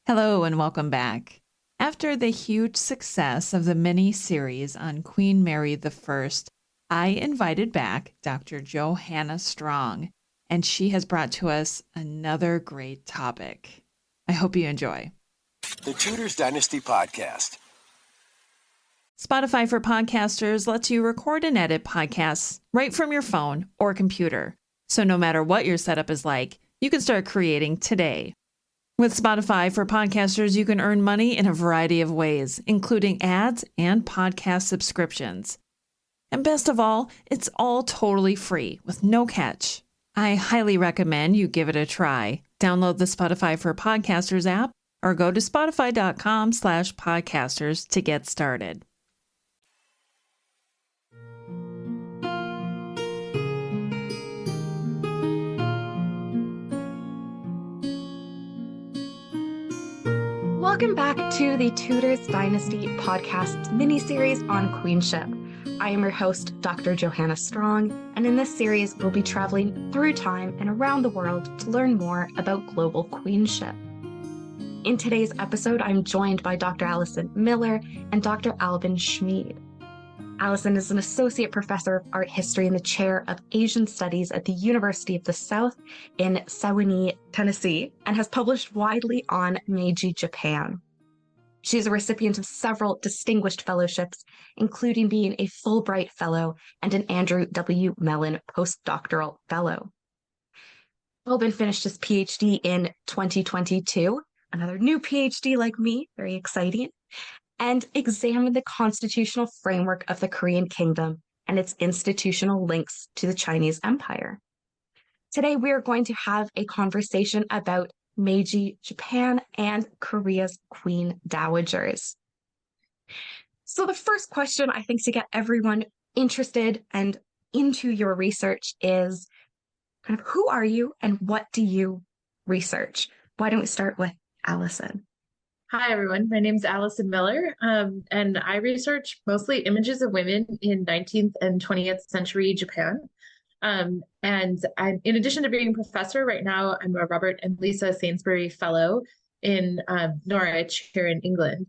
Hello and welcome back. After the huge success of the mini-series on Queen Mary I, I invited back Dr. Johanna Strong, and she has brought to us another great topic. I hope you enjoy. The Tudors Dynasty Podcast. Spotify for Podcasters lets you record and edit podcasts right from your phone or computer. So no matter what your setup is like, you can start creating today. With Spotify for Podcasters, you can earn money in a variety of ways, including ads and podcast subscriptions. And best of all, it's all totally free with no catch. I highly recommend you give it a try. Download the Spotify for Podcasters app or go to spotify.com/podcasters to get started. Welcome back to the Tudors Dynasty podcast mini-series on Queenship. I am your host, Dr. Johanna Strong, and in this series, we'll be traveling through time and around the world to learn more about global queenship. In today's episode, I'm joined by Dr. Alison Miller and Dr. Alban Schmid. Alison is an associate professor of art history in the chair of Asian Studies at the University of the South in Sewanee, Tennessee, and has published widely on Meiji Japan. She is a recipient of several distinguished fellowships, including being a Fulbright Fellow and an Andrew W. Mellon Postdoctoral Fellow. Alban finished his PhD in 2022, another new PhD like me, very exciting, and examined the constitutional framework of the Korean kingdom and its institutional links to the Chinese Empire. Today, we are going to have a conversation about Meiji Japan and Korea's queen dowagers. So the first question, I think, to get everyone interested and into your research is kind of who are you and what do you research? Why don't we start with Alison? Hi, everyone. My name is Alison Miller, and I research mostly images of women in 19th and 20th century Japan. And I'm, in addition to being a professor right now, I'm a Robert and Lisa Sainsbury Fellow in Norwich here in England.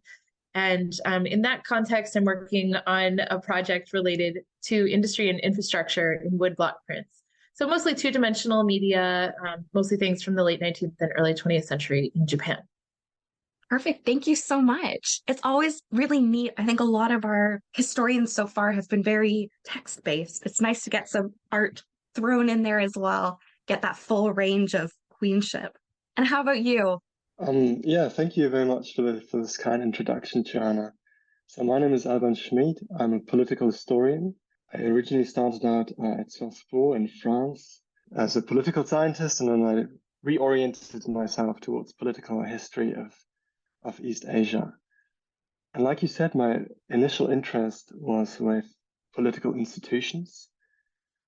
And in that context, I'm working on a project related to industry and infrastructure in woodblock prints. So mostly two-dimensional media, mostly things from the late 19th and early 20th century in Japan. Perfect. Thank you so much. It's always really neat. I think a lot of our historians so far have been very text-based. It's nice to get some art thrown in there as well, get that full range of queenship. And how about you? Thank you very much for this kind introduction, Johanna. So my name is Alban Schmid. I'm a political historian. I originally started out at Sciences Po in France as a political scientist, and then I reoriented myself towards political history of East Asia. And like you said, my initial interest was with political institutions.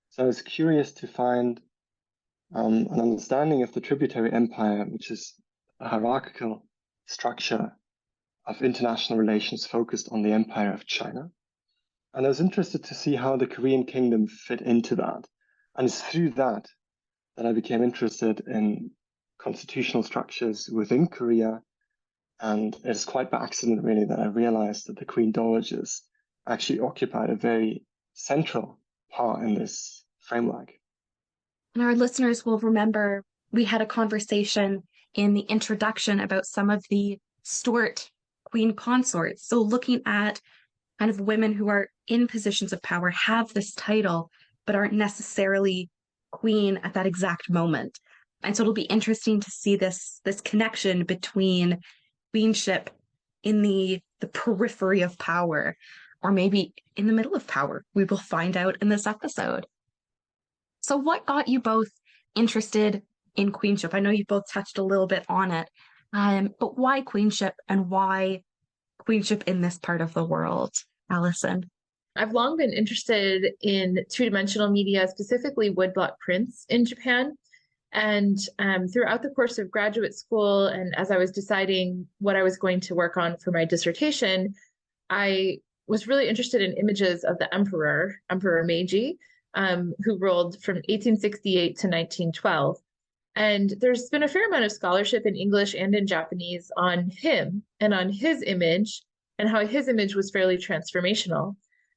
So I was curious to find an understanding of the tributary empire, which is a hierarchical structure of international relations focused on the empire of China. And I was interested to see how the Korean kingdom fit into that. And it's through that I became interested in constitutional structures within Korea. And it's quite by accident, really, that I realized that the Queen Dowagers actually occupied a very central part in this framework. And our listeners will remember we had a conversation in the introduction about some of the Stuart queen consorts. So looking at kind of women who are in positions of power, have this title, but aren't necessarily queen at that exact moment. And so it'll be interesting to see this connection between queenship in the periphery of power, or maybe in the middle of power. We will find out in this episode. So what got you both interested in queenship? I know you both touched a little bit on it, but why queenship and why queenship in this part of the world? Alison? I've long been interested in two-dimensional media, specifically woodblock prints in Japan. And throughout the course of graduate school, and as I was deciding what I was going to work on for my dissertation, I was really interested in images of the Emperor Meiji, who ruled from 1868 to 1912. And there's been a fair amount of scholarship in English and in Japanese on him and on his image and how his image was fairly transformational.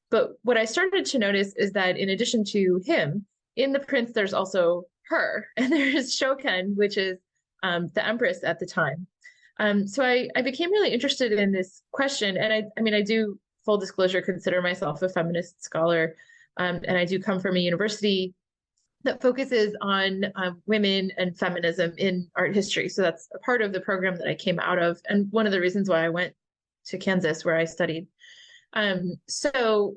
But what I started to notice is that in addition to him, in the prints, there's also her, and there's Shoken, which is the empress at the time. So I became really interested in this question. And I mean, I do, full disclosure, consider myself a feminist scholar. And I do come from a university that focuses on women and feminism in art history. So that's a part of the program that I came out of, and one of the reasons why I went to Kansas, where I studied. So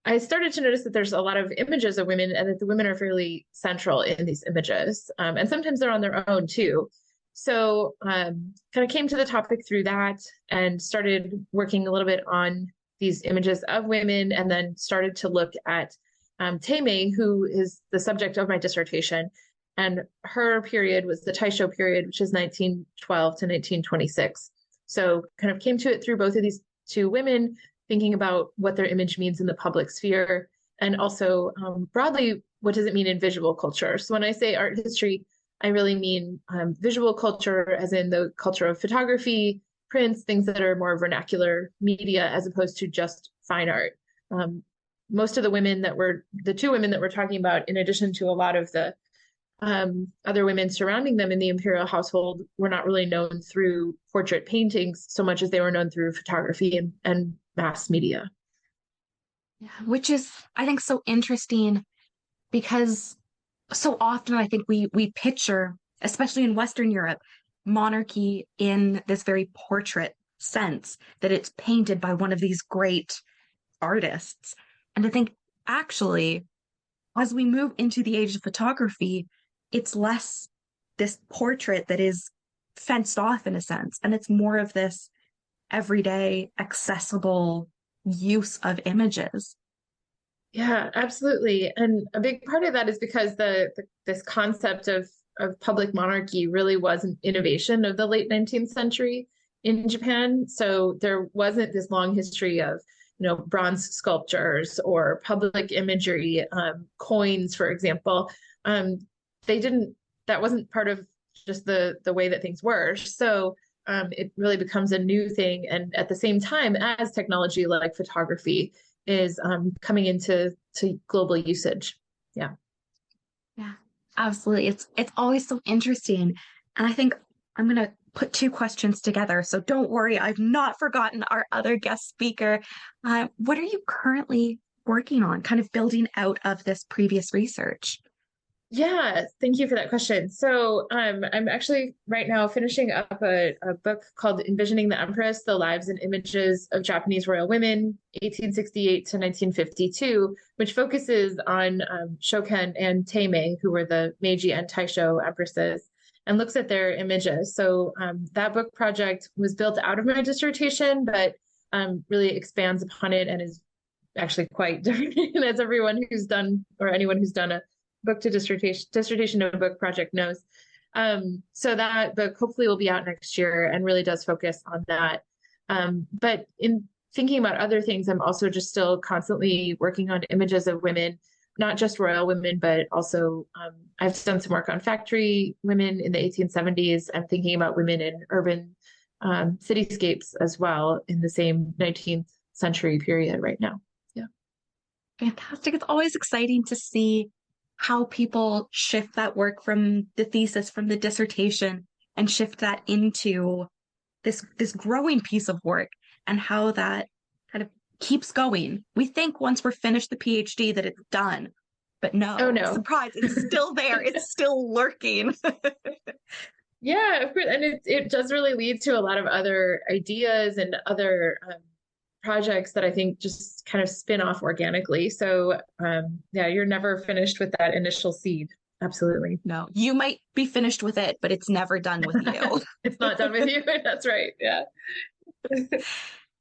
I started to notice that there's a lot of images of women and that the women are fairly central in these images. And sometimes they're on their own too. So kind of came to the topic through that and started working a little bit on these images of women, and then started to look at Teimei, who is the subject of my dissertation. And her period was the Taisho period, which is 1912 to 1926. So kind of came to it through both of these two women, thinking about what their image means in the public sphere, and also broadly, what does it mean in visual culture? So when I say art history, I really mean visual culture, as in the culture of photography, prints, things that are more vernacular media, as opposed to just fine art. Most of the women the two women that we're talking about, in addition to a lot of the other women surrounding them in the imperial household, were not really known through portrait paintings so much as they were known through photography and mass media. Yeah, which is, I think, so interesting, because so often I think we picture, especially in Western Europe, monarchy in this very portrait sense, that it's painted by one of these great artists. And I think actually, as we move into the age of photography, it's less this portrait that is fenced off in a sense, and it's more of this everyday, accessible use of images. Yeah, absolutely. And a big part of that is because this concept of public monarchy really was an innovation of the late 19th century in Japan. So there wasn't this long history of bronze sculptures or public imagery, coins, for example. That wasn't part of just the way that things were. So it really becomes a new thing. And at the same time, as technology like photography is coming into global usage. Yeah. Yeah, absolutely. It's always so interesting. And I think I'm going to put two questions together. So don't worry, I've not forgotten our other guest speaker. What are you currently working on, kind of building out of this previous research? Yeah, thank you for that question. So I'm actually right now finishing up a book called Envisioning the Empress, The Lives and Images of Japanese Royal Women, 1868 to 1952, which focuses on Shoken and Teimei, who were the Meiji and Taisho empresses, and looks at their images. So that book project was built out of my dissertation, but really expands upon it and is actually quite different, as everyone who's done, or anyone who's done a book to dissertation to book project knows. So that book hopefully will be out next year and really does focus on that. But in thinking about other things, I'm also just still constantly working on images of women, not just royal women, but also I've done some work on factory women in the 1870s. I'm thinking about women in urban cityscapes as well in the same 19th century period right now. Yeah. Fantastic. It's always exciting to see how people shift that work from the thesis, from the dissertation, and shift that into this growing piece of work, and how that kind of keeps going. We think once we're finished the PhD that it's done, but no. Oh, no. Surprise, it's still there. It's still lurking. Yeah, of course. And it does really lead to a lot of other ideas and other projects that I think just kind of spin off organically. So yeah, you're never finished with that initial seed. Absolutely. No, you might be finished with it, but it's never done with you. It's not done with you. That's right. Yeah.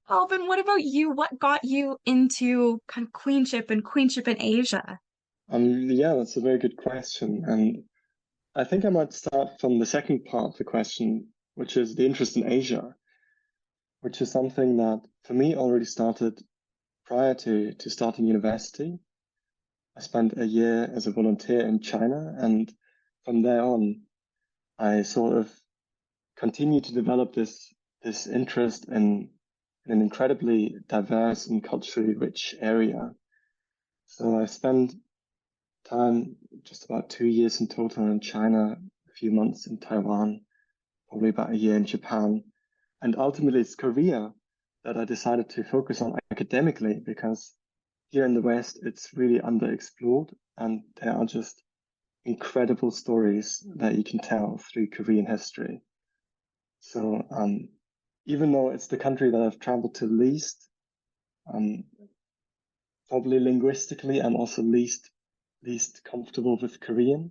Alban, what about you? What got you into kind of queenship in Asia? Yeah, that's a very good question. And I think I might start from the second part of the question, which is the interest in Asia, which is something that for me already started prior to starting university. I spent a year as a volunteer in China, and from there on, I sort of continued to develop this interest in an incredibly diverse and culturally rich area. So I spent time, just about 2 years in total in China, a few months in Taiwan, probably about a year in Japan. And ultimately, it's Korea that I decided to focus on academically, because here in the West, it's really underexplored, and there are just incredible stories that you can tell through Korean history. So even though it's the country that I've traveled to least, probably linguistically, I'm also least comfortable with Korean.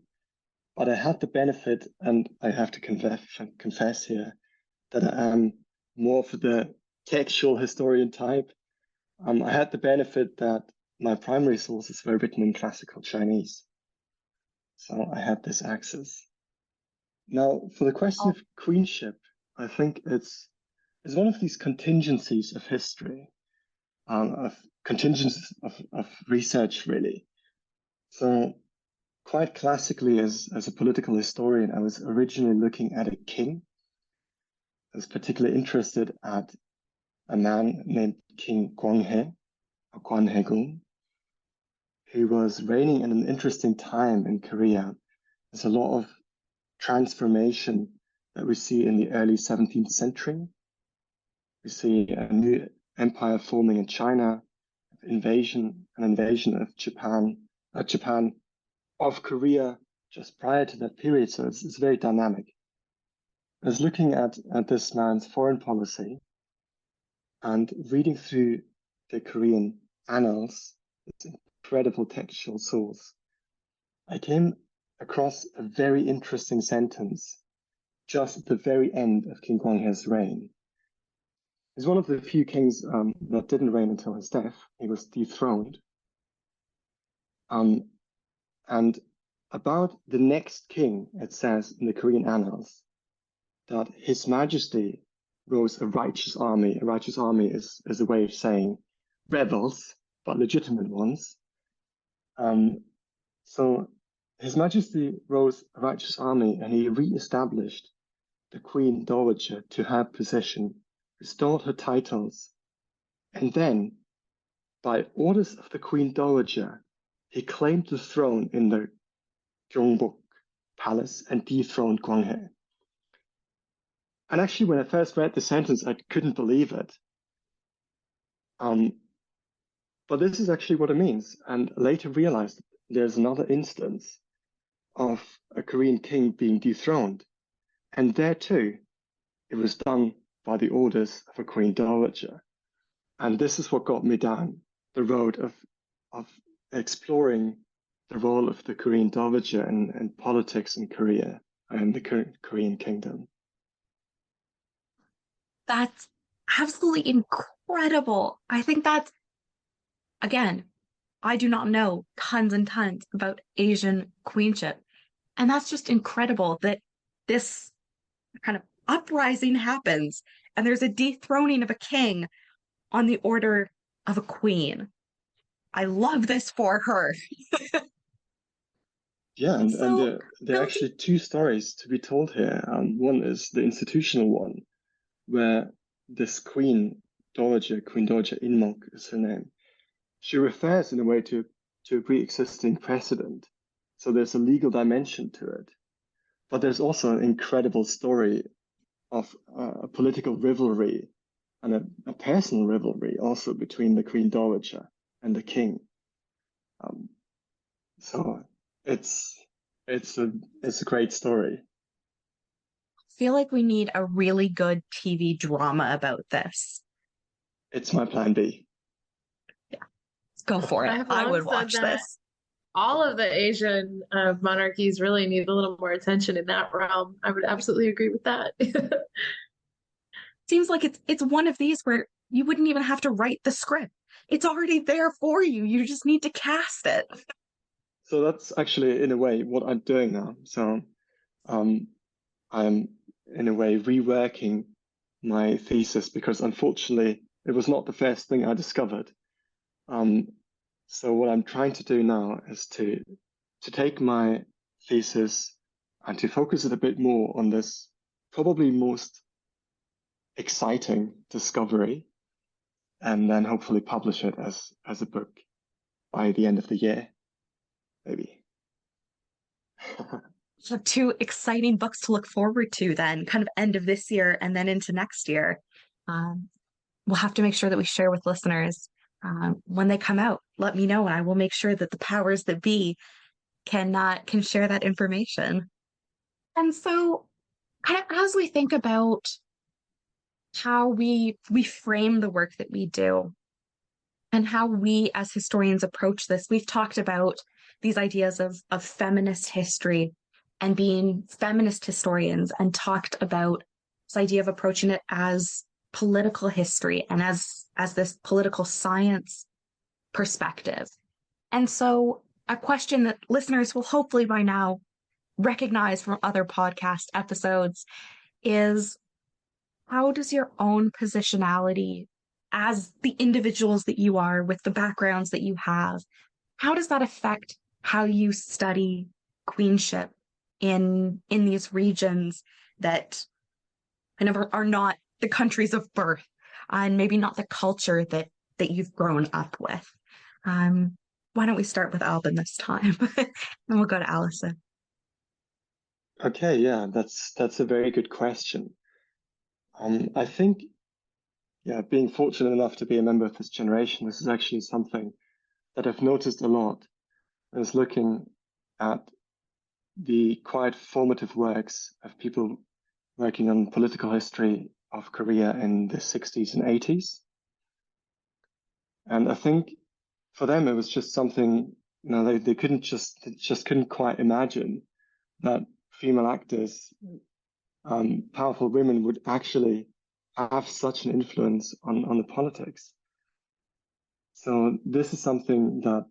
But I had the benefit, and I have to confess here, that I am more of the textual historian type. I had the benefit that my primary sources were written in classical Chinese. So I had this access. Now, for the question of queenship, I think it's one of these contingencies of history, of contingencies of research, really. So quite classically, as a political historian, I was originally looking at a king. I was particularly interested at a man named King Gwanghae, or Gwanhae-gung, who was reigning in an interesting time in Korea. There's a lot of transformation that we see in the early 17th century. We see a new empire forming in China, an invasion of Japan of Korea just prior to that period. So it's very dynamic. I was looking at this man's foreign policy and reading through the Korean annals, this incredible textual source. I came across a very interesting sentence just at the very end of King Gwanghae's reign. He's one of the few kings that didn't reign until his death. He was dethroned. And about the next king, it says in the Korean annals that His Majesty rose a righteous army. A righteous army is a way of saying rebels, but legitimate ones. So His Majesty rose a righteous army, and he re-established the Queen Dowager to her position, restored her titles, and then, by orders of the Queen Dowager, he claimed the throne in the Gyeongbok Palace and dethroned Gwanghae. And actually, when I first read the sentence, I couldn't believe it. But this is actually what it means, and later realized there's another instance of a Korean king being dethroned. And there too, it was done by the orders of a Queen Dowager. And this is what got me down the road of exploring the role of the Korean Dowager in politics in Korea and the Korean kingdom. That's absolutely incredible. I think that's, again, I do not know tons and tons about Asian queenship. And that's just incredible that this kind of uprising happens and there's a dethroning of a king on the order of a queen. I love this for her. Yeah, and there are actually two stories to be told here. One is the institutional one, where this Queen Dowager Inmok is her name. She refers in a way to a pre-existing precedent. So there's a legal dimension to it. But there's also an incredible story of a political rivalry and a personal rivalry also between the Queen Dowager and the king. So it's a great story. I feel like we need a really good TV drama about this. It's my plan B. Yeah, let's go for it. I would watch this. All of the Asian monarchies really need a little more attention in that realm. I would absolutely agree with that. Seems like it's one of these where you wouldn't even have to write the script. It's already there for you. You just need to cast it. So that's actually, in a way, what I'm doing now. So I'm, in a way, reworking my thesis because, unfortunately, it was not the first thing I discovered. So what I'm trying to do now is to take my thesis and to focus it a bit more on this probably most exciting discovery, and then hopefully publish it as a book by the end of the year, maybe. So 2 exciting books to look forward to then, kind of end of this year and then into next year. We'll have to make sure that we share with listeners when they come out. Let me know, and I will make sure that the powers that be can share that information. And so, kind of as we think about how we frame the work that we do and how we as historians approach this, we've talked about these ideas of feminist history and being feminist historians, and talked about this idea of approaching it as political history and as this political science perspective. And so a question that listeners will hopefully by now recognize from other podcast episodes is, how does your own positionality as the individuals that you are with the backgrounds that you have, how does that affect how you study queenship in these regions that kind of are not the countries of birth, and maybe not the culture that you've grown up with? Why don't we start with Alban this time? And we'll go to Alison. Okay, yeah, that's a very good question. I think, yeah, being fortunate enough to be a member of this generation, this is actually something that I've noticed a lot. I was looking at the quite formative works of people working on political history of Korea in the 60s and 80s. And I think for them, it was just something, they just couldn't quite imagine that female actors, powerful women, would actually have such an influence on the politics. So this is something that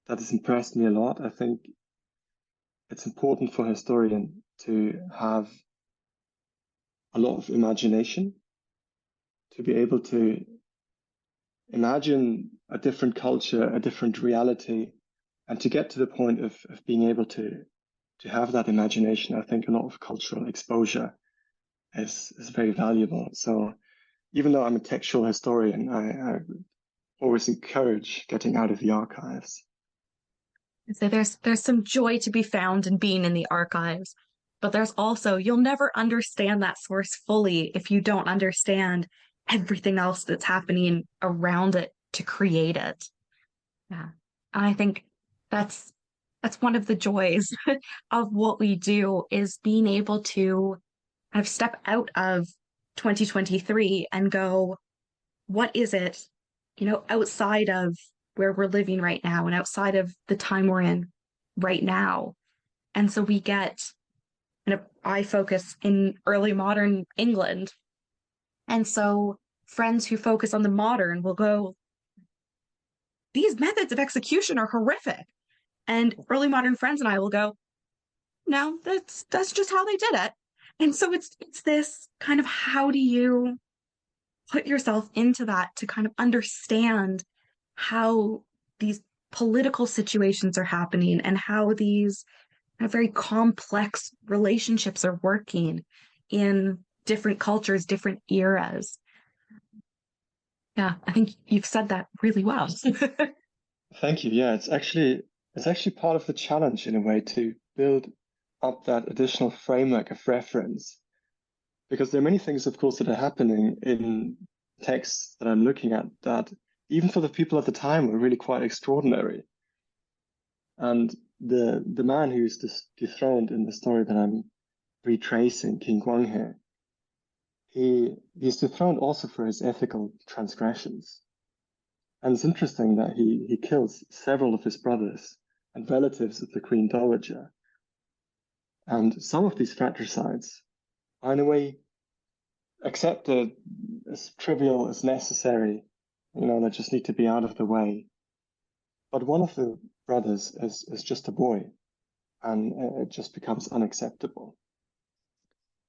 has impressed me a lot. I think it's important for a historian to have a lot of imagination, to be able to imagine a different culture, a different reality, and to get to the point of being able to have that imagination. I think a lot of cultural exposure is very valuable. So even though I'm a textual historian, I always encourage getting out of the archives. So there's some joy to be found in being in the archives, but there's also, you'll never understand that source fully if you don't understand everything else that's happening around it to create it. Yeah. And I think that's one of the joys of what we do, is being able to kind of step out of 2023 and go, what is it, outside of where we're living right now and outside of the time we're in right now. And so we get, I focus in early modern England. And so friends who focus on the modern will go, these methods of execution are horrific. And early modern friends and I will go, no, that's just how they did it. And so it's this kind of, how do you put yourself into that to kind of understand how these political situations are happening and how these very complex relationships are working in different cultures, different eras. Yeah, I think you've said that really well. Thank you. Yeah, it's actually part of the challenge in a way to build up that additional framework of reference, because there are many things, of course, that are happening in texts that I'm looking at that even for the people at the time were really quite extraordinary. And the man who's dethroned in the story that I'm retracing, King Gwanghae, he's dethroned also for his ethical transgressions. And it's interesting that he kills several of his brothers and relatives of the Queen Dowager. And some of these fratricides are in a way accepted as trivial as necessary, that just need to be out of the way. But one of the brothers is just a boy, and it just becomes unacceptable.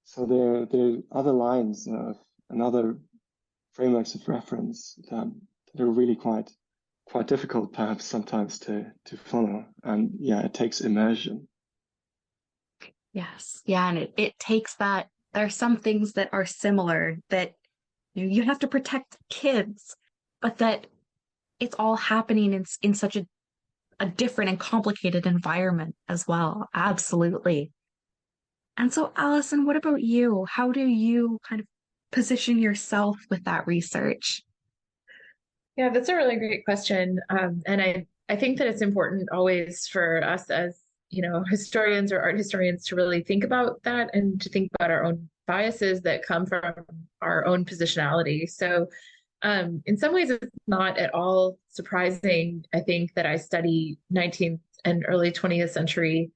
So there are other lines and other frameworks of reference that are really quite difficult, perhaps sometimes to follow. And yeah, it takes immersion. Yes. Yeah. And it takes that. There are some things that are similar that you have to protect kids, but that it's all happening in such a different and complicated environment as well. Absolutely. And so, Alison, what about you? How do you kind of position yourself with that research? Yeah, that's a really great question. And I think that it's important always for us as, historians or art historians to really think about that and to think about our own biases that come from our own positionality. So, in some ways, it's not at all surprising, I think, that I study 19th and early 20th century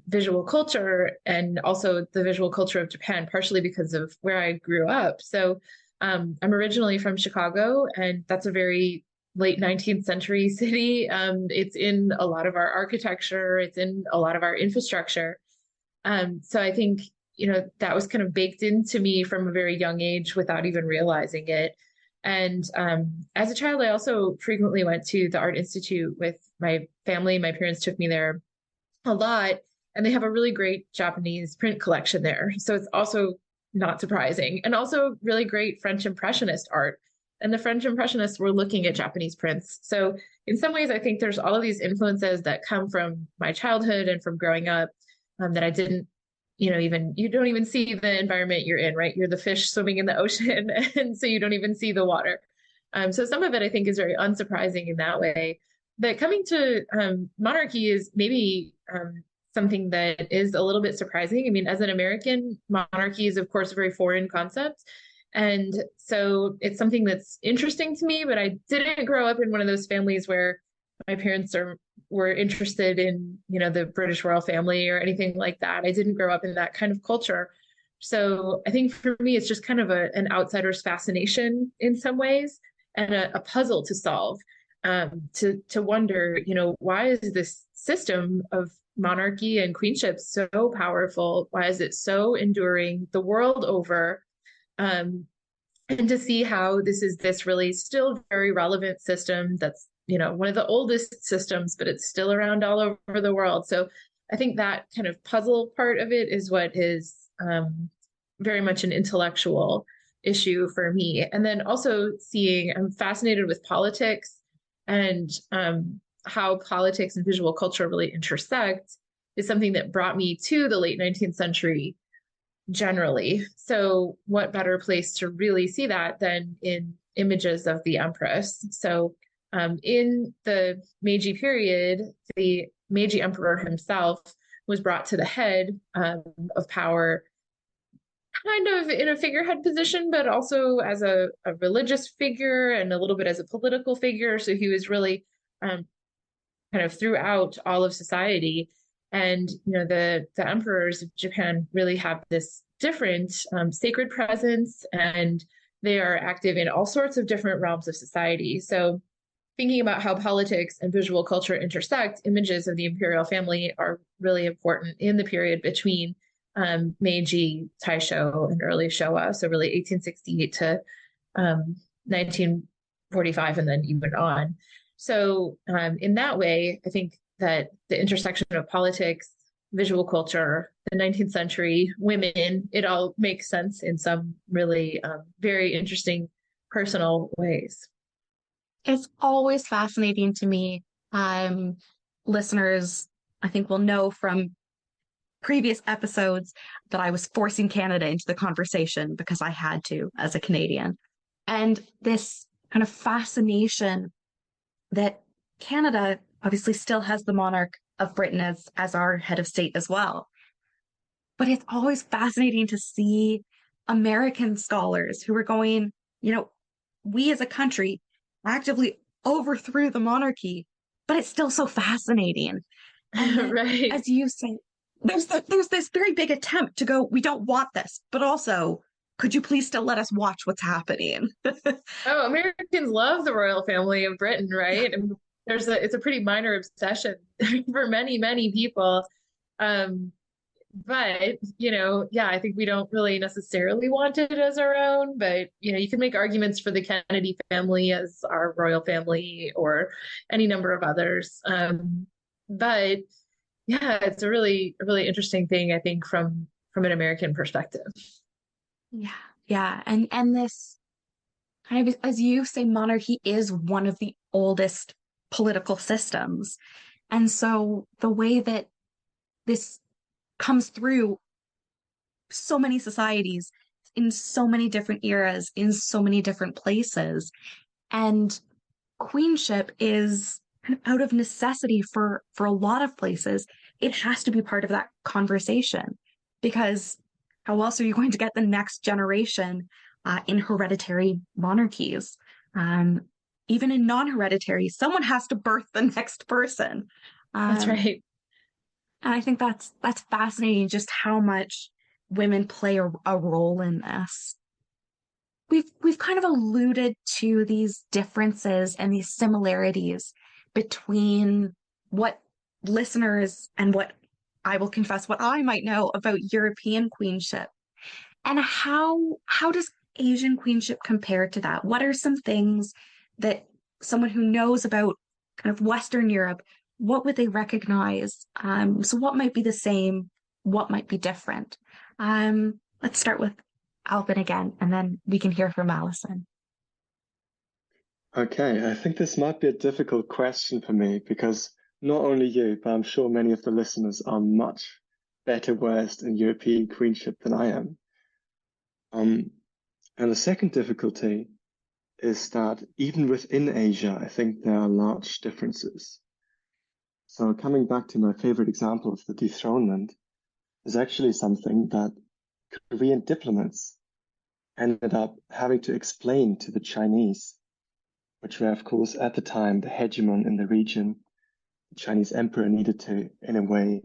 visual culture and also the visual culture of Japan, partially because of where I grew up. So I'm originally from Chicago, and that's a very late 19th century city. It's in a lot of our architecture, it's in a lot of our infrastructure. So I think, that was kind of baked into me from a very young age without even realizing it. And as a child, I also frequently went to the Art Institute with my family. My parents took me there a lot, and they have a really great Japanese print collection there. So it's also not surprising, and also really great French Impressionist art. And the French Impressionists were looking at Japanese prints. So in some ways, I think there's all of these influences that come from my childhood and from growing up that I didn't, you don't even see the environment you're in, right? You're the fish swimming in the ocean, and so you don't even see the water. So some of it, I think, is very unsurprising in that way. But coming to monarchy is maybe something that is a little bit surprising. I mean, as an American, monarchy is, of course, a very foreign concept. And so it's something that's interesting to me, but I didn't grow up in one of those families where my parents were interested in, the British royal family or anything like that. I didn't grow up in that kind of culture. So I think for me, it's just kind of an outsider's fascination in some ways, and a puzzle to solve, to wonder, why is this system of monarchy and queenship so powerful? Why is it so enduring the world over? And to see how this really still very relevant system that's, one of the oldest systems, but it's still around all over the world. So I think that kind of puzzle part of it is what is very much an intellectual issue for me. And then also I'm fascinated with politics and how politics and visual culture really intersect is something that brought me to the late 19th century generally. So what better place to really see that than in images of the Empress? So in the Meiji period, the Meiji Emperor himself was brought to the head of power, kind of in a figurehead position, but also as a religious figure and a little bit as a political figure. So he was really kind of throughout all of society. And, the emperors of Japan really have this different sacred presence, and they are active in all sorts of different realms of society. So thinking about how politics and visual culture intersect, images of the imperial family are really important in the period between Meiji, Taisho, and early Showa. So really 1868 to 1945, and then even on. So in that way, I think that the intersection of politics, visual culture, the 19th century, women, it all makes sense in some really very interesting personal ways. It's always fascinating to me. Listeners, I think, will know from previous episodes that I was forcing Canada into the conversation because I had to as a Canadian. And this kind of fascination that Canada obviously still has the monarch of Britain as our head of state as well. But it's always fascinating to see American scholars who are going, we as a country actively overthrew the monarchy, but it's still so fascinating. And right. As you say, there's this very big attempt to go, we don't want this, but also, could you please still let us watch what's happening? Oh, Americans love the royal family of Britain, right? I mean, it's a pretty minor obsession for many, many people. But, I think we don't really necessarily want it as our own, but, you can make arguments for the Kennedy family as our royal family or any number of others. But Yeah, it's a really interesting thing, I think, from an American perspective. Yeah, yeah. And this kind of, as you say, monarchy is one of the oldest political systems. And so the way that this comes through so many societies in so many different eras, in so many different places. And queenship is out of necessity for a lot of places. It has to be part of that conversation because how else are you going to get the next generation in hereditary monarchies? Um, Even in non-hereditary, someone has to birth the next person. That's Um, right. and I think that's fascinating, just how much women play a role in this. We've kind of alluded to these differences and these similarities between what listeners and what I will confess what I might know about European queenship. And how does Asian queenship compare to that? What are some things that someone who knows about kind of Western Europe, what would they recognize? So what might be the same? What might be different? Let's start with Alban again, and then we can hear from Alison. Okay, I think this might be a difficult question for me because not only you, but I'm sure many of the listeners are much better versed in European queenship than I am. And the second difficulty is that even within Asia, I think there are large differences. So coming back to my favorite example of the dethronement is actually something that Korean diplomats ended up having to explain to the Chinese, which were, of course, at the time the hegemon in the region. The Chinese emperor needed to, in a way,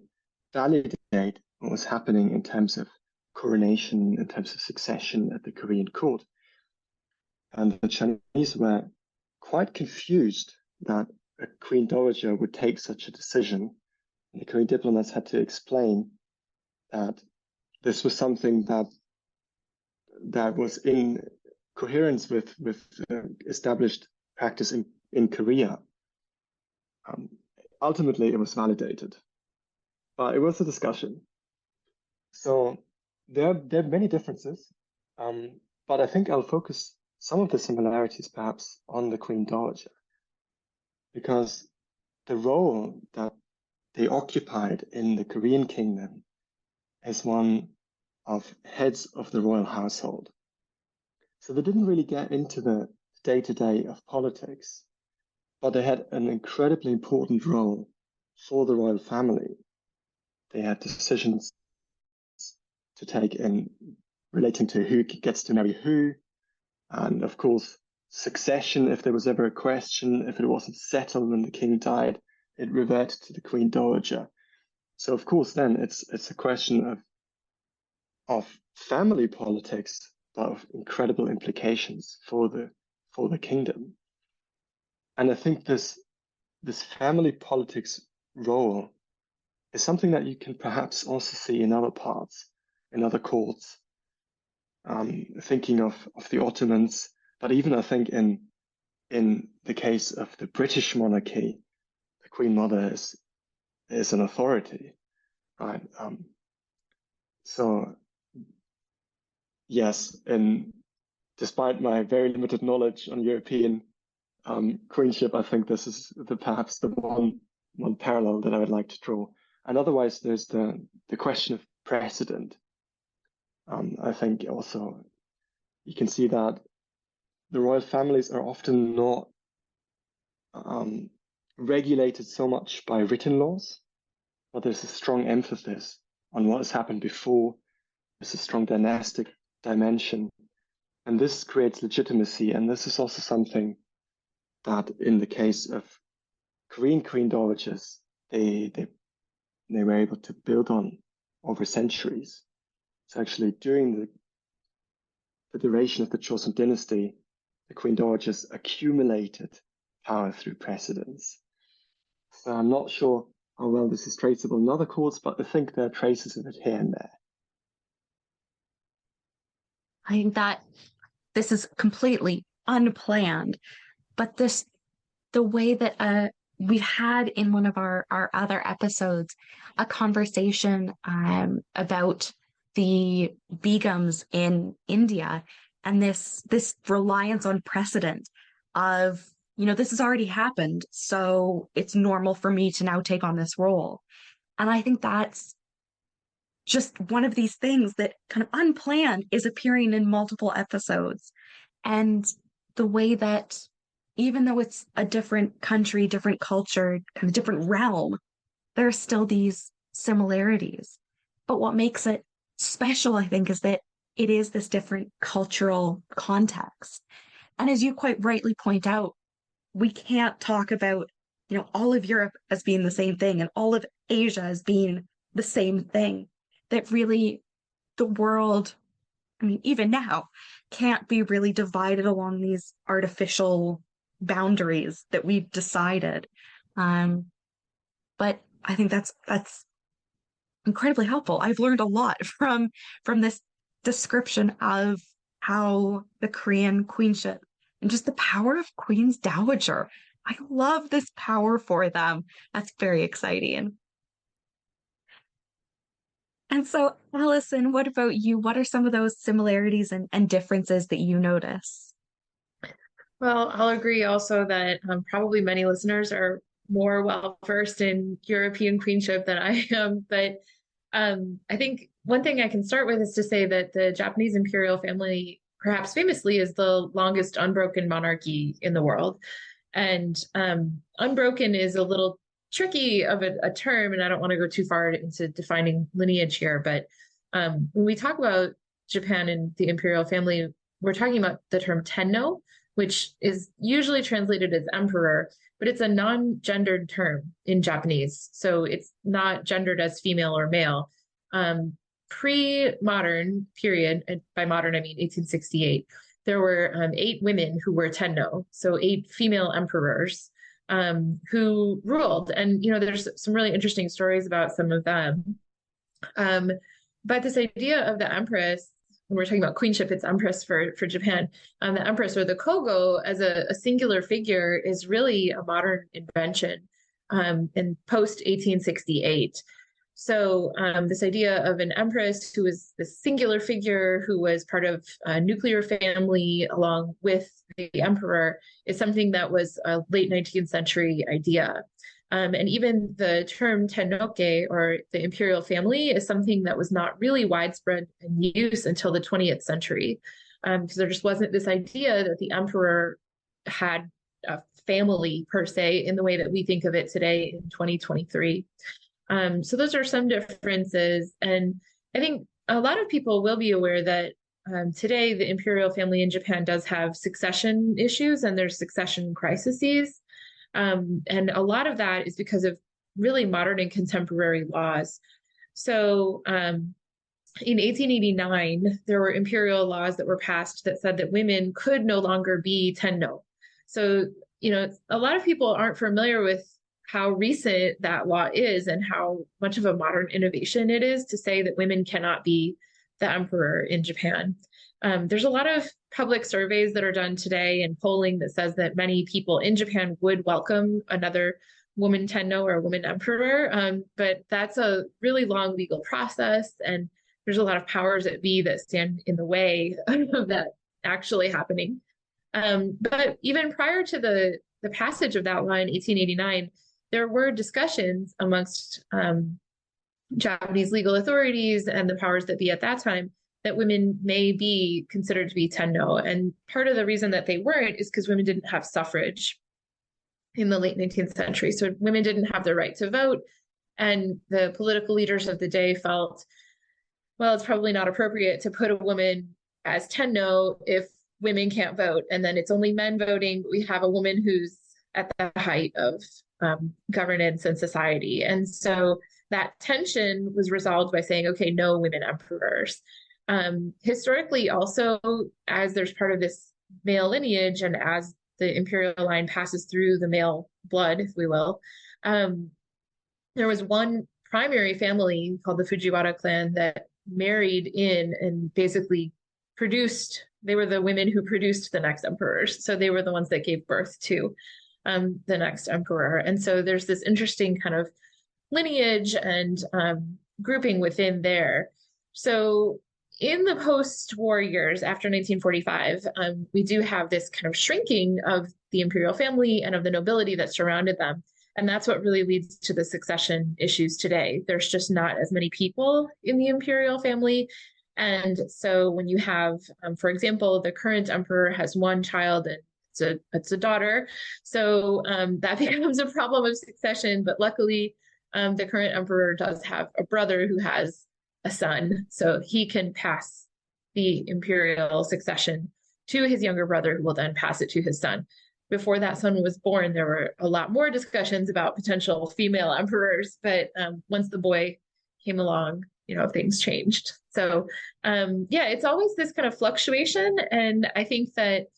validate what was happening in terms of coronation, in terms of succession at the Korean court. And the Chinese were quite confused that a queen dowager would take such a decision. And the Korean diplomats had to explain that this was something that was in coherence with established practice in Korea. Ultimately, it was validated, but it was a discussion. So there are many differences, but I think I'll focus some of the similarities perhaps on the Queen Dowager, because the role that they occupied in the Korean kingdom is one of heads of the royal household. So they didn't really get into the day-to-day of politics, but they had an incredibly important role for the royal family. They had decisions to take in relating to who gets to marry who, and of course, succession. If there was ever a question, if it wasn't settled when the king died, it reverted to the Queen Dowager. So of course, then it's a question of family politics, but of incredible implications for the kingdom. And I think this family politics role is something that you can perhaps also see in other parts, in other courts. Thinking of the Ottomans, but even I think in the case of the British monarchy, the Queen Mother is an authority, right? So yes, and despite my very limited knowledge on European queenship, I think this is perhaps the one parallel that I would like to draw. And otherwise, there's the question of precedent. I think also you can see that the royal families are often not regulated so much by written laws, but there's a strong emphasis on what has happened before. There's a strong dynastic dimension, and this creates legitimacy. And this is also something that, in the case of Korean queen dowagers, they were able to build on over centuries. So actually, during the duration of the Joseon dynasty, the queen dowagers accumulated power through precedence. So I'm not sure how well this is traceable in other courts, but I think there are traces of it here and there. I think that this is completely unplanned, but the way that we've had in one of our other episodes a conversation about the begums in India and this reliance on precedent of, this has already happened, so it's normal for me to now take on this role. And I think that's just one of these things that kind of unplanned is appearing in multiple episodes. And the way that, even though it's a different country, different culture, kind of different realm, there are still these similarities. But what makes it special, I think, is that it is this different cultural context. And as you quite rightly point out, we can't talk about, all of Europe as being the same thing and all of Asia as being the same thing. That really the world, even now, can't be really divided along these artificial boundaries that we've decided. But I think that's incredibly helpful. I've learned a lot from this description of how the Korean queenship and just the power of Queen's Dowager. I love this power for them. That's very exciting. And so, Alison, what about you? What are some of those similarities and differences that you notice? Well, I'll agree also that probably many listeners are more well-versed in European queenship than I am. But I think one thing I can start with is to say that the Japanese imperial family, perhaps famously, is the longest unbroken monarchy in the world. And unbroken is a little tricky of a term, and I don't want to go too far into defining lineage here. But when we talk about Japan and the imperial family, we're talking about the term tenno, which is usually translated as emperor, but it's a non-gendered term in Japanese. So it's not gendered as female or male. Pre-modern period, and by modern I mean 1868, there were 8 women who were tenno, so 8 female emperors who ruled. And, there's some really interesting stories about some of them. But this idea of the empress, when we're talking about queenship, it's empress for Japan. The empress, or the kogo, as a singular figure, is really a modern invention in post 1868. So this idea of an empress who was the singular figure who was part of a nuclear family along with the emperor is something that was a late 19th century idea. And even the term tennoke, or the imperial family, is something that was not really widespread in use until the 20th century. Because there just wasn't this idea that the emperor had a family per se in the way that we think of it today in 2023. So those are some differences. And I think a lot of people will be aware that today the imperial family in Japan does have succession issues and there's succession crises. And a lot of that is because of really modern and contemporary laws. So in 1889, there were imperial laws that were passed that said that women could no longer be tenno. So, a lot of people aren't familiar with how recent that law is and how much of a modern innovation it is to say that women cannot be the emperor in Japan. There's a lot of public surveys that are done today and polling that says that many people in Japan would welcome another woman tenno or a woman emperor, but that's a really long legal process, and there's a lot of powers that be that stand in the way of that actually happening. But even prior to the passage of that law in 1889, there were discussions amongst Japanese legal authorities and the powers that be at that time that women may be considered to be tenno. And part of the reason that they weren't is because women didn't have suffrage in the late 19th century. So women didn't have the right to vote. And the political leaders of the day felt, well, it's probably not appropriate to put a woman as tenno if women can't vote. And then it's only men voting. We have a woman who's at the height of governance and society. And so that tension was resolved by saying, okay, no women emperors. Historically, also, as there's part of this male lineage and as the imperial line passes through the male blood, if we will, there was one primary family called the Fujiwara clan that married in and basically produced, they were the women who produced the next emperors. So they were the ones that gave birth to the next emperor. And so there's this interesting kind of lineage and grouping within there. So in the post-war years after 1945, we do have this kind of shrinking of the imperial family and of the nobility that surrounded them. And that's what really leads to the succession issues today. There's just not as many people in the imperial family. And so when you have, for example, the current emperor has one child and it's a daughter. So that becomes a problem of succession. But luckily, the current emperor does have a brother who has a son. So he can pass the imperial succession to his younger brother, who will then pass it to his son. Before that son was born, there were a lot more discussions about potential female emperors. But once the boy came along, things changed. So it's always this kind of fluctuation. And I think that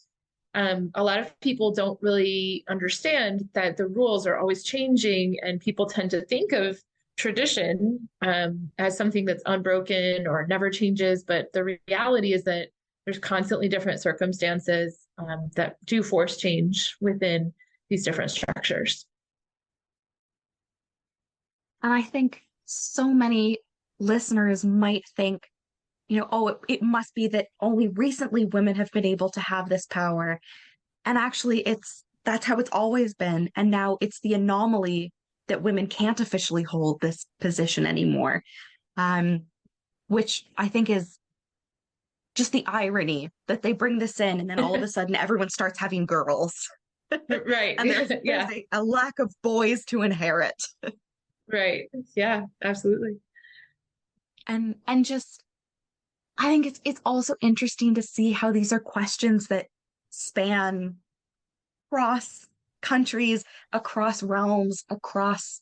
a lot of people don't really understand that the rules are always changing, and people tend to think of tradition as something that's unbroken or never changes. But the reality is that there's constantly different circumstances that do force change within these different structures. And I think so many listeners might think, it must be that only recently women have been able to have this power. And actually, that's how it's always been. And now it's the anomaly that women can't officially hold this position anymore, which I think is just the irony that they bring this in and then all of a sudden everyone starts having girls. Right. And there's a lack of boys to inherit. Right. Yeah, absolutely. And just, I think it's also interesting to see how these are questions that span across countries, across realms, across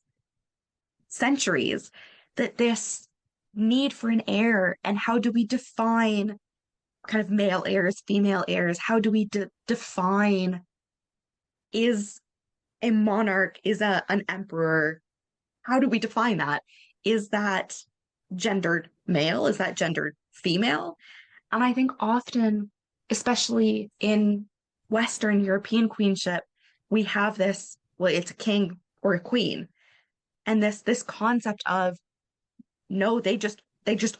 centuries, that this need for an heir, and how do we define kind of male heirs, female heirs? How do we define, is a monarch, is an emperor, how do we define that? Is that gendered male? Is that gendered female? And I think often, especially in Western European queenship, we have this, well, it's a king or a queen. And this concept of, no, they just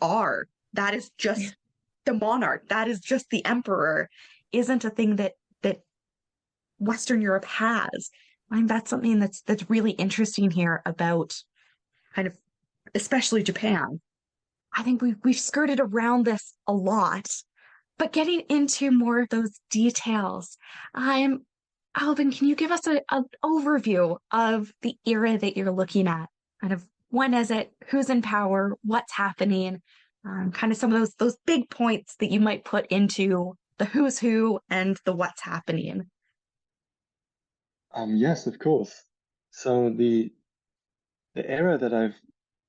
are. That is just the monarch. That is just the emperor, isn't a thing that Western Europe has. I think that's something that's really interesting here about kind of, especially Japan. I think we've skirted around this a lot, but getting into more of those details, Alban, can you give us an overview of the era that you're looking at? Kind of, when is it? Who's in power? What's happening? Kind of some of those big points that you might put into the who's who and the what's happening. Yes, of course. So the era that I've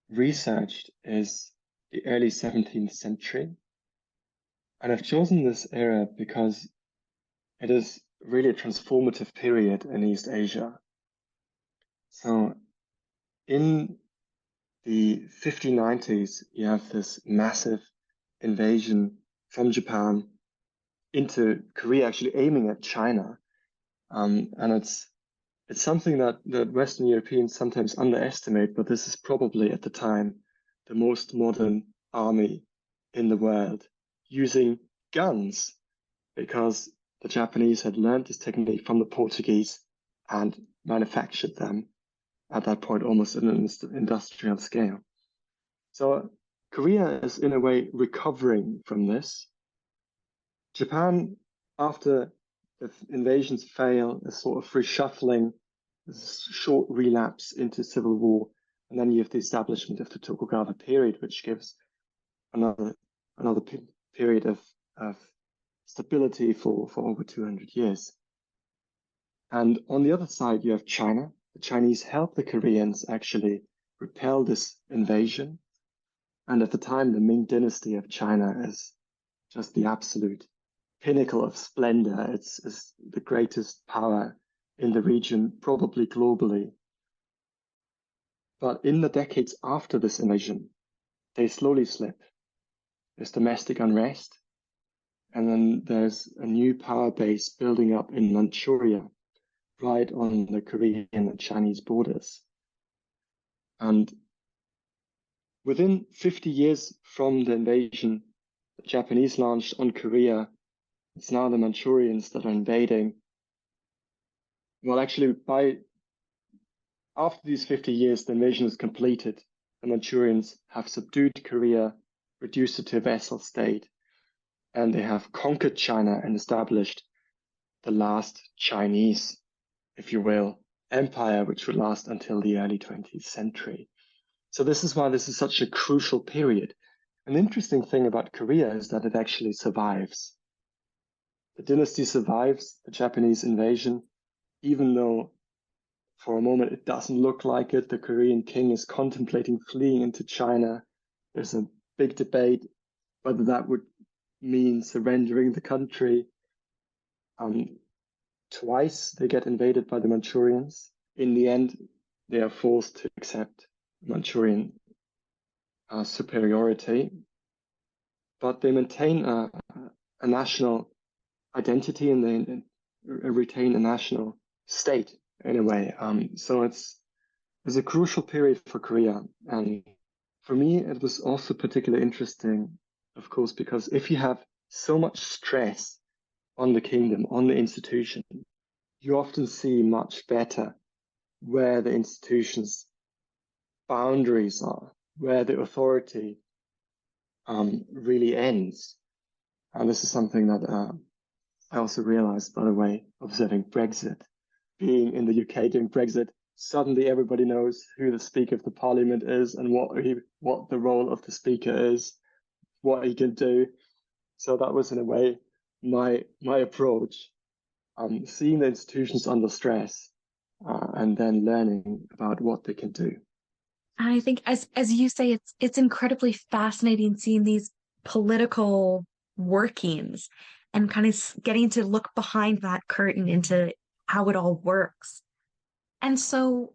researched is the early 17th century. And I've chosen this era because it is really a transformative period in East Asia. So in the 1590s, you have this massive invasion from Japan into Korea, actually aiming at China. And it's something that Western Europeans sometimes underestimate, but this is probably at the time the most modern army in the world, using guns, because the Japanese had learned this technique from the Portuguese and manufactured them at that point almost in an industrial scale. So Korea is in a way recovering from this. Japan, after the invasions fail, is sort of reshuffling, this short relapse into civil war, and then you have the establishment of the Tokugawa period, which gives another period of stability for over 200 years. And on the other side, you have China. The Chinese help the Koreans actually repel this invasion. And at the time, the Ming dynasty of China is just the absolute pinnacle of splendor. It's the greatest power in the region, probably globally. But in the decades after this invasion, they slowly slip. There's domestic unrest, and then there's a new power base building up in Manchuria, right on the Korean and Chinese borders. And within 50 years from the invasion the Japanese launched on Korea, it's now the Manchurians that are invading. Well, actually, after these 50 years, the invasion is completed. The Manchurians have subdued Korea, reduced it to a vassal state, and they have conquered China and established the last Chinese, if you will, empire, which would last until the early 20th century. So this is why this is such a crucial period. An interesting thing about Korea is that it actually survives. The dynasty survives the Japanese invasion, even though for a moment it doesn't look like it. The Korean king is contemplating fleeing into China. There's a big debate whether that would mean surrendering the country. Twice they get invaded by the Manchurians. In the end, they are forced to accept Manchurian superiority, but they maintain a national identity and they retain a national state in a way. So it's a crucial period for Korea. And for me, it was also particularly interesting, of course, because if you have so much stress on the kingdom, on the institution, you often see much better where the institution's boundaries are, where the authority really ends. And this is something that I also realized, by the way, observing Brexit. Being in the UK during Brexit, suddenly everybody knows who the Speaker of the Parliament is and what the role of the Speaker is, what he can do. So that was, in a way, my approach. Seeing the institutions under stress and then learning about what they can do. And I think, as you say, it's incredibly fascinating seeing these political workings and kind of getting to look behind that curtain into how it all works. And so,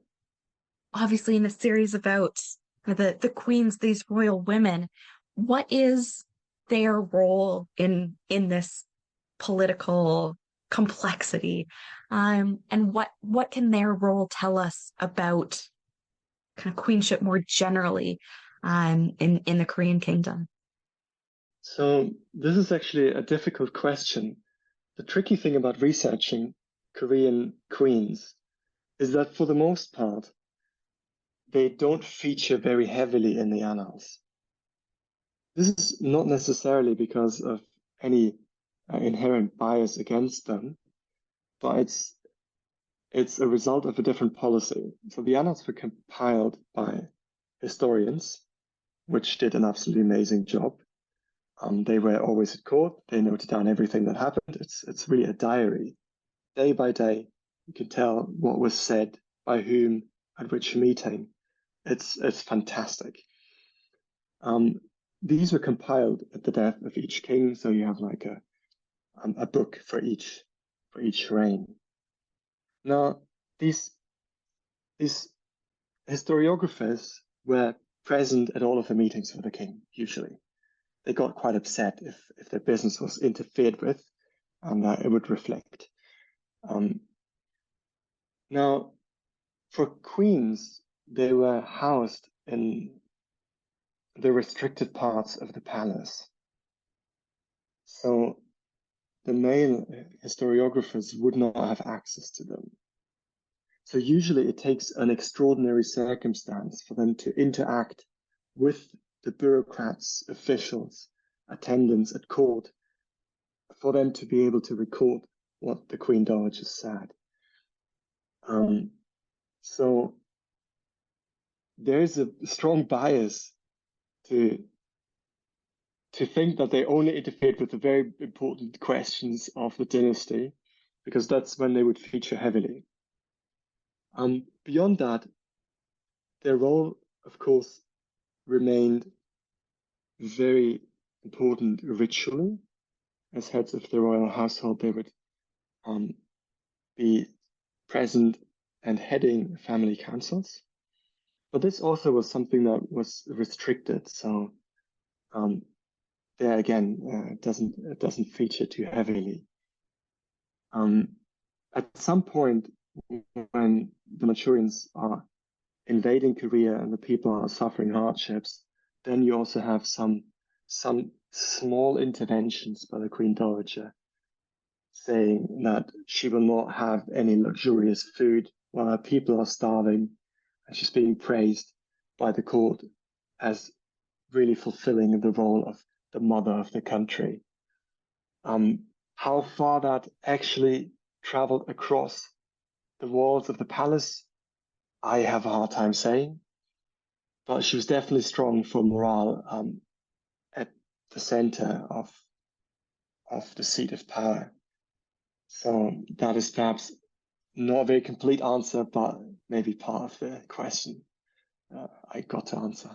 obviously, in a series about the queens, these royal women, what is their role in this political complexity, and what can their role tell us about kind of queenship more generally, in the Korean kingdom? So this is actually a difficult question. The tricky thing about researching Korean queens is that for the most part, they don't feature very heavily in the annals. This is not necessarily because of any inherent bias against them, but it's a result of a different policy. So the annals were compiled by historians, which did an absolutely amazing job. They were always at court. They noted down everything that happened. It's really a diary. Day by day, you can tell what was said by whom at which meeting. It's fantastic. These were compiled at the death of each king, so you have like a book for each reign. Now, these historiographers were present at all of the meetings for the king, usually. They got quite upset if their business was interfered with, and it would reflect. Now, for queens, they were housed in the restricted parts of the palace. So the male historiographers would not have access to them. So usually it takes an extraordinary circumstance for them to interact with the bureaucrats, officials, attendants at court, for them to be able to record what the Queen Dowager said. So there's a strong bias to think that they only interfered with the very important questions of the dynasty, because that's when they would feature heavily. Beyond that, their role, of course, remained very important ritually. As heads of the royal household, they would be present and heading family councils. But this also was something that was restricted. So there again, it doesn't feature too heavily. At some point, when the Manchurians are invading Korea and the people are suffering hardships, then you also have some small interventions by the Queen Dowager saying that she will not have any luxurious food while her people are starving, and she's being praised by the court as really fulfilling the role of the mother of the country. How far that actually traveled across the walls of the palace, I have a hard time saying, but she was definitely strong for morale at the center of the seat of power. So that is perhaps not a very complete answer, but maybe part of the question I got to answer.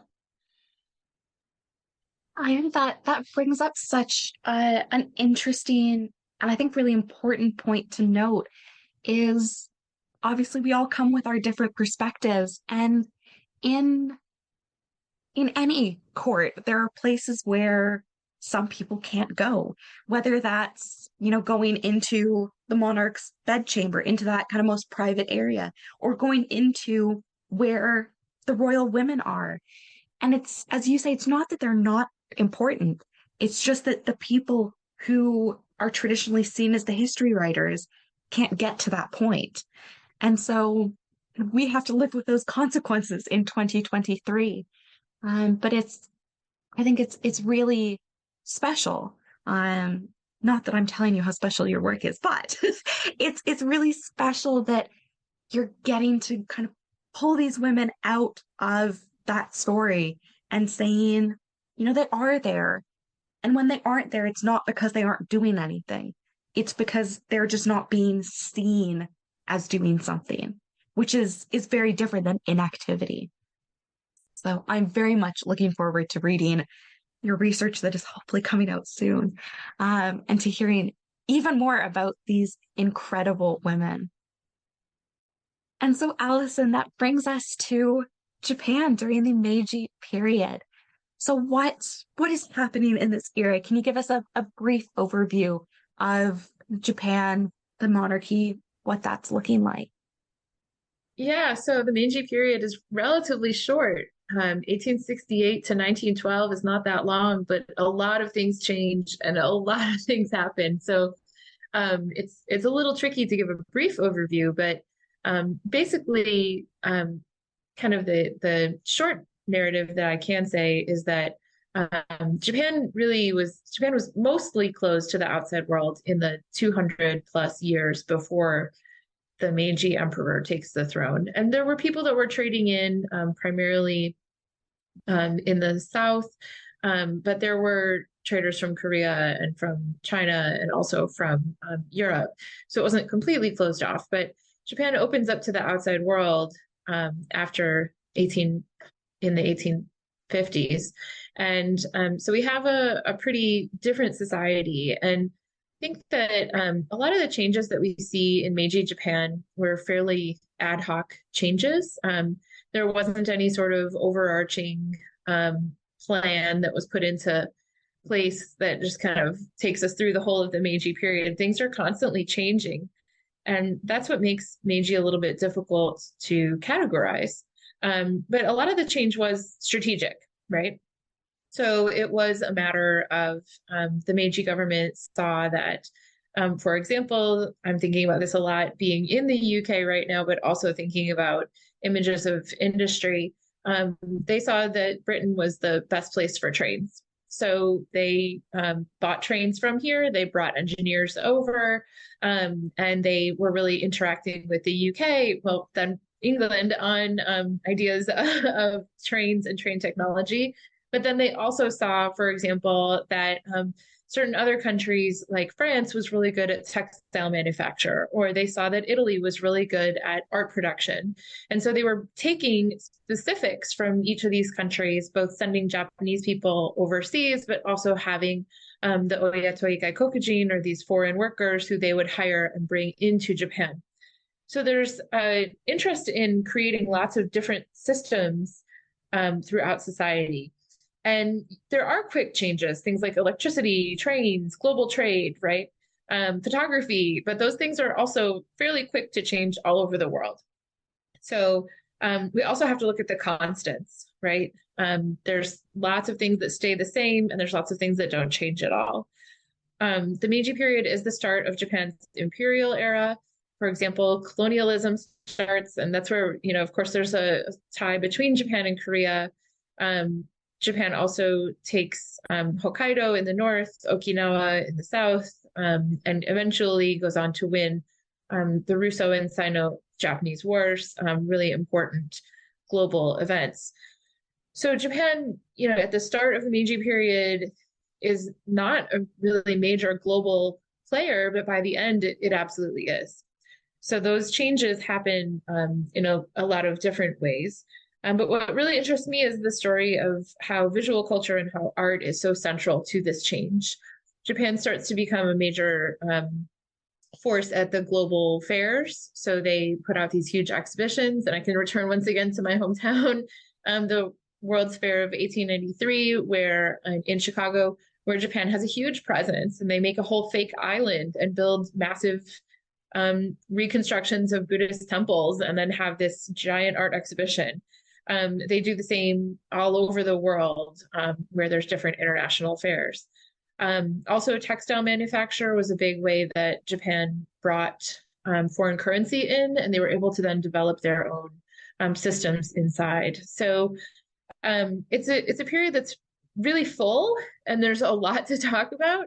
I think that brings up such an interesting and I think really important point to note is obviously we all come with our different perspectives, and in any court there are places where some people can't go, whether that's, going into the monarch's bedchamber, into that kind of most private area, or going into where the royal women are. And it's, as you say, it's not that they're not important. It's just that the people who are traditionally seen as the history writers can't get to that point. And so we have to live with those consequences in 2023. But I think it's really special. Not that I'm telling you how special your work is, but it's really special that you're getting to kind of pull these women out of that story and saying, they are there. And when they aren't there, it's not because they aren't doing anything. It's because they're just not being seen as doing something, which is very different than inactivity. So I'm very much looking forward to reading your research that is hopefully coming out soon, and to hearing even more about these incredible women. And so, Alison, that brings us to Japan during the Meiji period. So what is happening in this era? Can you give us a brief overview of Japan, the monarchy, what that's looking like? Yeah, so the Meiji period is relatively short. 1868 to 1912 is not that long, but a lot of things change and a lot of things happen. So it's a little tricky to give a brief overview, but basically, kind of the short narrative that I can say is that Japan was mostly closed to the outside world in the 200 plus years before the Meiji emperor takes the throne. And there were people that were trading in primarily in the south, but there were traders from Korea and from China and also from Europe. So it wasn't completely closed off, but Japan opens up to the outside world after in the 1850s. And so we have a pretty different society. And I think that a lot of the changes that we see in Meiji Japan were fairly ad hoc changes. There wasn't any sort of overarching plan that was put into place that just kind of takes us through the whole of the Meiji period. Things are constantly changing. And that's what makes Meiji a little bit difficult to categorize. But a lot of the change was strategic, right? So it was a matter of the Meiji government saw that, for example, I'm thinking about this a lot being in the UK right now, but also thinking about images of industry. They saw that Britain was the best place for trains. So they bought trains from here, they brought engineers over, and they were really interacting with the UK, well, then England, on ideas of trains and train technology. But then they also saw, for example, that certain other countries like France was really good at textile manufacture, or they saw that Italy was really good at art production. And so they were taking specifics from each of these countries, both sending Japanese people overseas, but also having the Oyatoi Gaikokujin, or these foreign workers who they would hire and bring into Japan. So there's an interest in creating lots of different systems throughout society. And there are quick changes, things like electricity, trains, global trade, right? photography, but those things are also fairly quick to change all over the world. So we also have to look at the constants, right? There's lots of things that stay the same, and there's lots of things that don't change at all. The Meiji period is the start of Japan's imperial era. For example, colonialism starts, and that's where, of course, there's a tie between Japan and Korea. Japan also takes Hokkaido in the north, Okinawa in the south, and eventually goes on to win the Russo and Sino-Japanese Wars, really important global events. So Japan, at the start of the Meiji period is not a really major global player, but by the end, it absolutely is. So those changes happen in a lot of different ways. But what really interests me is the story of how visual culture and how art is so central to this change. Japan starts to become a major force at the global fairs. So they put out these huge exhibitions, and I can return once again to my hometown, the World's Fair of 1893, where in Chicago, where Japan has a huge presence, and they make a whole fake island and build massive reconstructions of Buddhist temples, and then have this giant art exhibition. They do the same all over the world, where there's different international fairs. Also, textile manufacture was a big way that Japan brought foreign currency in, and they were able to then develop their own systems inside. So it's a period that's really full, and there's a lot to talk about.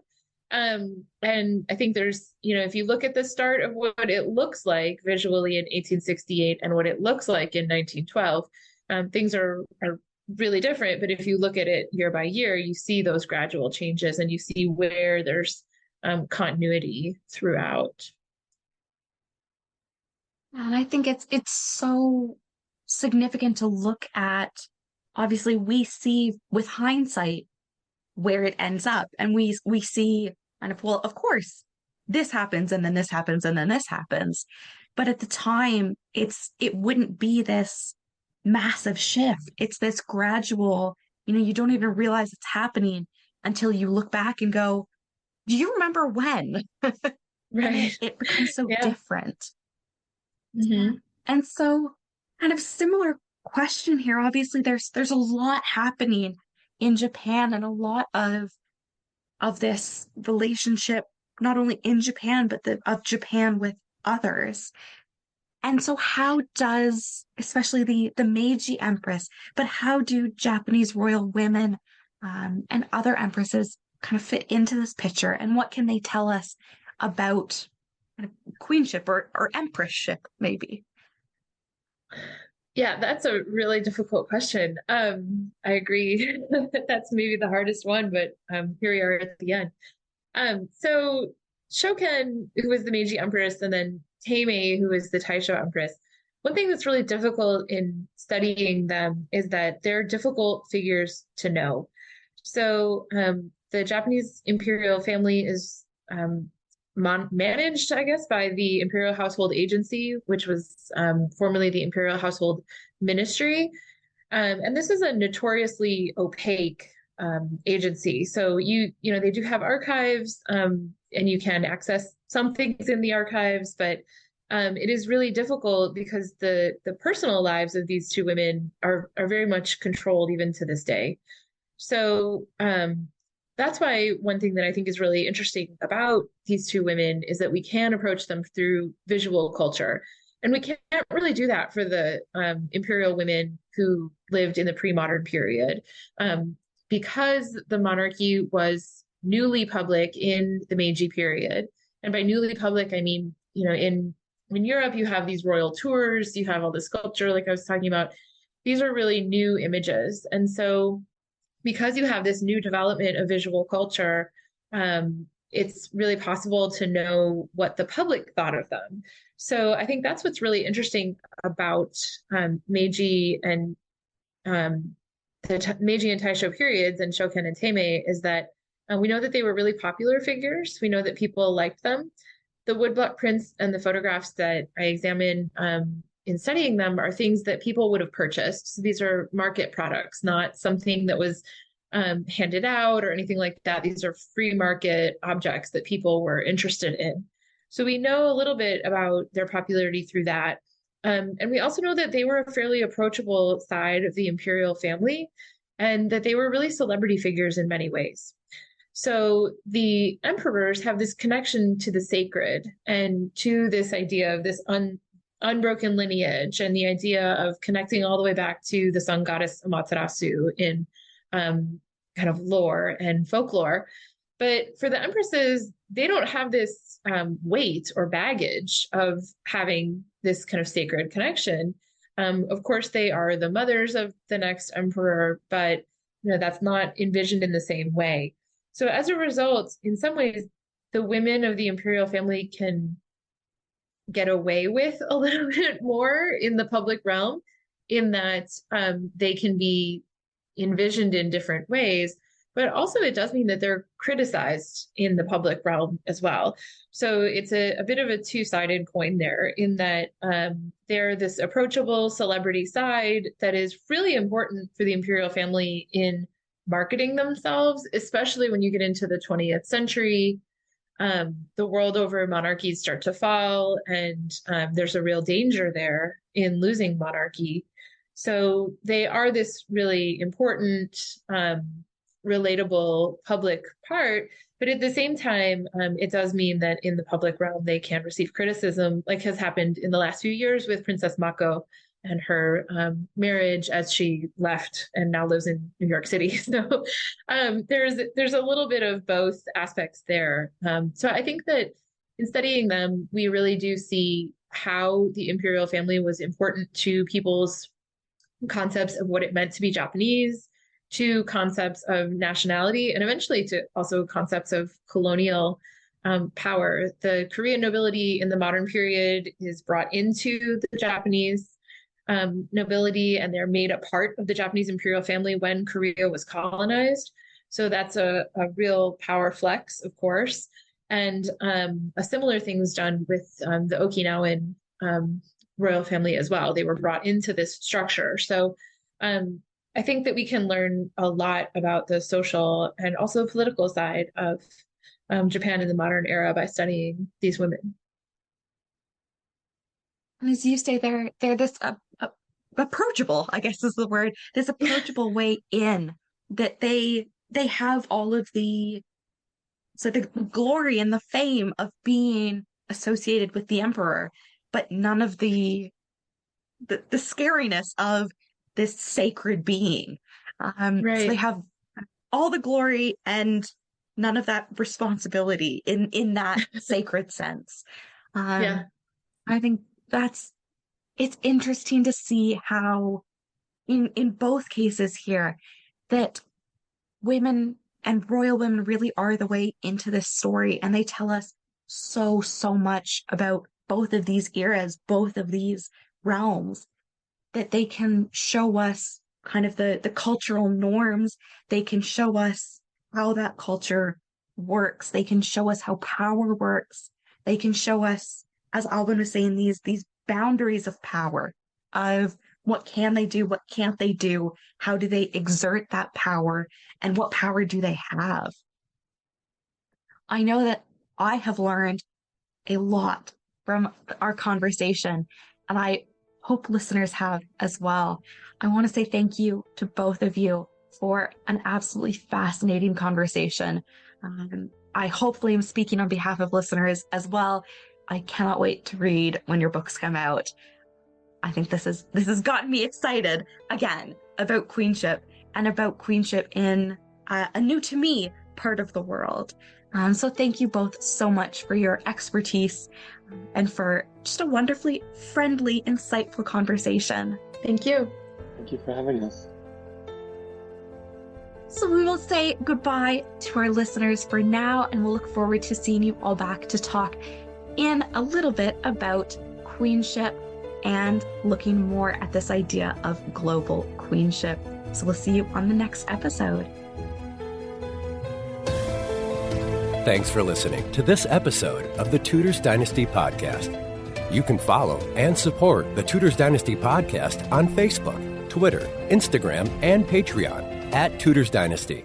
And I think there's, if you look at the start of what it looks like visually in 1868 and what it looks like in 1912, things are really different. But if you look at it year by year, you see those gradual changes, and you see where there's continuity throughout. And I think it's so significant to look at. Obviously, we see with hindsight where it ends up, and we see kind of, well, of course, this happens, and then this happens, and then this happens. But at the time, it wouldn't be this massive shift. It's this gradual, you don't even realize it's happening until you look back and go, do you remember when? Right. It becomes so different. Mm-hmm. And so kind of similar question here. Obviously, there's a lot happening in Japan, and a lot of this relationship, not only in Japan, but of Japan with others. And so how does, especially the Meiji Empress, but how do Japanese royal women and other empresses kind of fit into this picture? And what can they tell us about kind of queenship or empressship, maybe? Yeah, that's a really difficult question. I agree that that's maybe the hardest one, but here we are at the end. So Shoken, who was the Meiji Empress, and then Teimei, who is the Taisho Empress, one thing that's really difficult in studying them is that they're difficult figures to know. So the Japanese imperial family is managed, I guess, by the Imperial Household Agency, which was formerly the Imperial Household Ministry. And this is a notoriously opaque agency. So they do have archives, and you can access some things in the archives, but it is really difficult because the personal lives of these two women are very much controlled even to this day. So that's why one thing that I think is really interesting about these two women is that we can approach them through visual culture. And we can't really do that for the imperial women who lived in the pre-modern period, because the monarchy was newly public in the Meiji period. And by newly public, I mean, in Europe, you have these royal tours, you have all the sculpture, like I was talking about. These are really new images. And so because you have this new development of visual culture, it's really possible to know what the public thought of them. So I think that's what's really interesting about Meiji and the Meiji and Taisho periods and Shoken and Teimei is that we know that they were really popular figures. We know that people liked them. The woodblock prints and the photographs that I examine in studying them are things that people would have purchased. So these are market products, not something that was handed out or anything like that. These are free market objects that people were interested in. So we know a little bit about their popularity through that. And we also know that they were a fairly approachable side of the imperial family and that they were really celebrity figures in many ways. So the emperors have this connection to the sacred and to this idea of this unbroken lineage and the idea of connecting all the way back to the sun goddess Amaterasu in kind of lore and folklore. But for the empresses, they don't have this weight or baggage of having this kind of sacred connection. Of course, they are the mothers of the next emperor, but that's not envisioned in the same way. So as a result, in some ways, the women of the imperial family can get away with a little bit more in the public realm, in that they can be envisioned in different ways. But also it does mean that they're criticized in the public realm as well. So it's a bit of a two-sided coin there, in that they're this approachable celebrity side that is really important for the imperial family in marketing themselves, especially when you get into the 20th century. The world over, monarchies start to fall, and there's a real danger there in losing monarchy. So they are this really important, relatable public part, but at the same time, it does mean that in the public realm, they can receive criticism, like has happened in the last few years with Princess Mako and her marriage, as she left and now lives in New York City. So there's a little bit of both aspects there. So I think that in studying them, we really do see how the imperial family was important to people's concepts of what it meant to be Japanese, to concepts of nationality, and eventually to also concepts of colonial power. The Korean nobility in the modern period is brought into the Japanese nobility, and they're made a part of the Japanese imperial family when Korea was colonized. So that's a real power flex, of course. And a similar thing was done with the Okinawan royal family as well. They were brought into this structure. So I think that we can learn a lot about the social and also political side of Japan in the modern era by studying these women. And as you say, they're this approachable, I guess is the word, this approachable way in, that they have all of the glory and the fame of being associated with the emperor, but none of the scariness of this sacred being. Right. So they have all the glory and none of that responsibility in that sacred sense. I think it's interesting to see how in both cases here that women and royal women really are the way into this story, and they tell us so much about both of these eras, both of these realms, that they can show us kind of the cultural norms. They can show us how that culture works. They can show us how power works. They can show us, as Alban was saying, these boundaries of power, of what can they do, what can't they do, how do they exert that power, and what power do they have. I know that I have learned a lot from our conversation, and I hope listeners have as well. I want to say thank you to both of you for an absolutely fascinating conversation. I hopefully am speaking on behalf of listeners as well. I cannot wait to read when your books come out. I think this has gotten me excited again about queenship, and about queenship in a new to me part of the world. So thank you both so much for your expertise and for just a wonderfully friendly, insightful conversation. Thank you. Thank you for having us. So we will say goodbye to our listeners for now, and we'll look forward to seeing you all back to talk in a little bit about queenship and looking more at this idea of global queenship. So we'll see you on the next episode. Thanks for listening to this episode of the Tudors Dynasty Podcast. You can follow and support the Tudors Dynasty Podcast on Facebook, Twitter, Instagram, and Patreon. @Tudors Dynasty.